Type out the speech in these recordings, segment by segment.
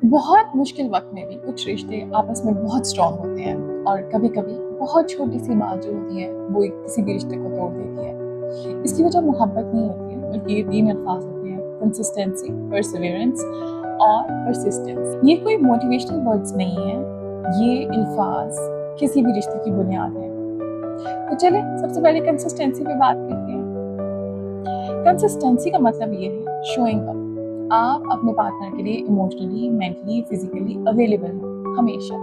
बहुत मुश्किल वक्त में भी कुछ रिश्ते आपस में बहुत स्ट्रांग होते हैं और कभी कभी बहुत छोटी सी बात जो होती है वो किसी भी रिश्ते को तोड़ देती है। इसकी वजह मोहब्बत नहीं होती है, बल्कि ये तीन अल्फाज होते हैं: कंसिस्टेंसी, परसिवियरेंस और परसिस्टेंस। ये कोई मोटिवेशनल वर्ड्स नहीं है, ये अल्फाज किसी भी रिश्ते की बुनियाद है। तो चले सबसे पहले कंसिस्टेंसी पे बात करते हैं। कंसिस्टेंसी का मतलब ये है शोइंग अप। आप अपने पार्टनर के लिए इमोशनली, मेंटली, फिजिकली अवेलेबल हो हमेशा।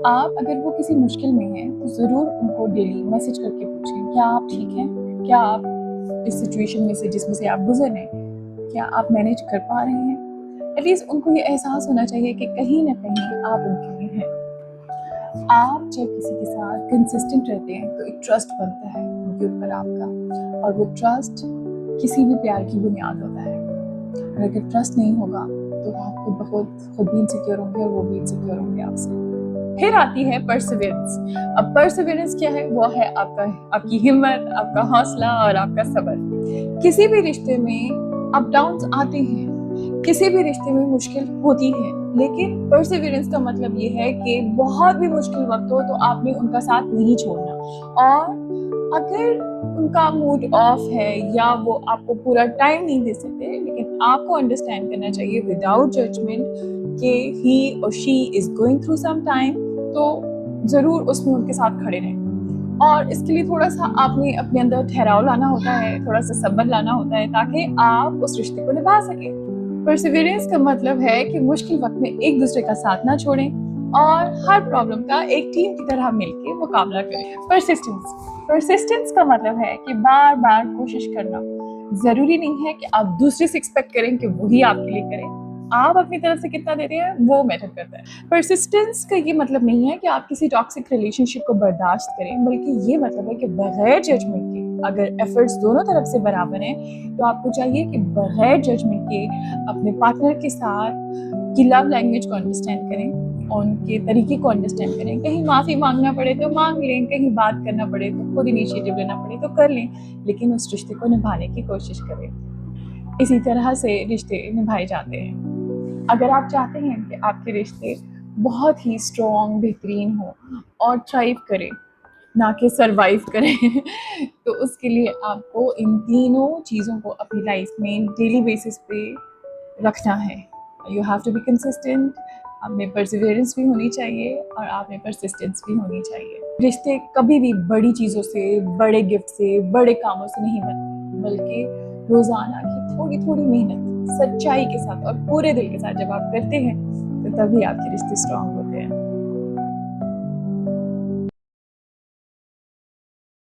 आप अगर वो किसी मुश्किल में हैं तो ज़रूर उनको डेली मैसेज करके पूछें, क्या आप ठीक हैं? क्या आप इस सिचुएशन में से जिसमें से आप गुजर रहे हैं, क्या आप मैनेज कर पा रहे हैं? एटलीस्ट उनको ये एहसास होना चाहिए कि कहीं ना कहीं आप उनके लिए हैं। आप जब किसी के साथ कंसिस्टेंट रहते हैं तो एक ट्रस्ट बनता है उनके ऊपर आपका, और वो ट्रस्ट किसी भी प्यार की बुनियाद होता है। और अगर ट्रस्ट नहीं होगा तो आप खुद भी इनसिक्योर होंगे और वो भी इनसिक्योर होंगे आपसे। फिर आती है परसिवियरेंस। अब परसिवियरेंस क्या है? वो है आपकी हिम्मत, आपका हौसला और आपका सब्र। किसी भी रिश्ते में अप डाउन्स आते हैं, किसी भी रिश्ते में मुश्किल होती है, लेकिन परसिवियरेंस का मतलब ये है कि बहुत भी मुश्किल वक्त हो तो आपने उनका साथ नहीं छोड़ना। और अगर उनका मूड ऑफ है या वो आपको पूरा टाइम नहीं दे सकते, लेकिन आपको अंडरस्टैंड करना चाहिए विदाउट जजमेंट कि he or she is going through some time, तो ज़रूर उसमें उनके साथ खड़े रहें। और इसके लिए थोड़ा सा आपने अपने अंदर ठहराव लाना होता है, थोड़ा सा सब्र लाना होता है, ताकि आप उस रिश्ते को निभा सकें। परसिवियरेंस का मतलब है कि मुश्किल वक्त में एक दूसरे का साथ ना छोड़ें और हर प्रॉब्लम का एक टीम की तरह मिलकर मुकाबला करें। परसिस्टेंस का मतलब है कि बार बार कोशिश करना। जरूरी नहीं है कि आप दूसरे से एक्सपेक्ट करें कि वही आपके लिए करें, आप अपनी तरफ से कितना देते हैं वो मैटर करता है। परसिस्टेंस का ये मतलब नहीं है कि आप किसी टॉक्सिक रिलेशनशिप को बर्दाश्त करें, बल्कि ये मतलब है कि बगैर जजमेंट के, अगर एफर्ट्स दोनों तरफ से बराबर हैं, तो आपको चाहिए कि बगैर जजमेंट के अपने पार्टनर के साथ की लव लैंग्वेज को अंडरस्टैंड करें, उनके तरीके को अंडरस्टैंड करें। कहीं माफ़ी मांगना पड़े तो मांग लें, कहीं बात करना पड़े तो खुद इनिशिएटिव लेना पड़े तो कर लें, लेकिन उस रिश्ते को निभाने की कोशिश करें। इसी तरह से रिश्ते निभाए जाते हैं। अगर आप चाहते हैं कि आपके रिश्ते बहुत ही स्ट्रॉन्ग, बेहतरीन हो और थ्राइव करें, ना कि सरवाइव करें तो उसके लिए आपको इन तीनों चीज़ों को अपनी लाइफ में डेली बेसिस पे रखना है। You have to be consistent, आप में परसिवियरेंस भी होनी चाहिए और आप में परसिस्टेंस भी होनी चाहिए। रिश्ते कभी भी बड़ी चीज़ों से, बड़े गिफ्ट से, बड़े कामों से नहीं बनते, बल्कि रोज़ाना की थोड़ी थोड़ी मेहनत, सच्चाई के साथ और पूरे दिल के साथ जब आप करते हैं तो तभी आपके रिश्ते स्ट्रॉन्ग होते हैं।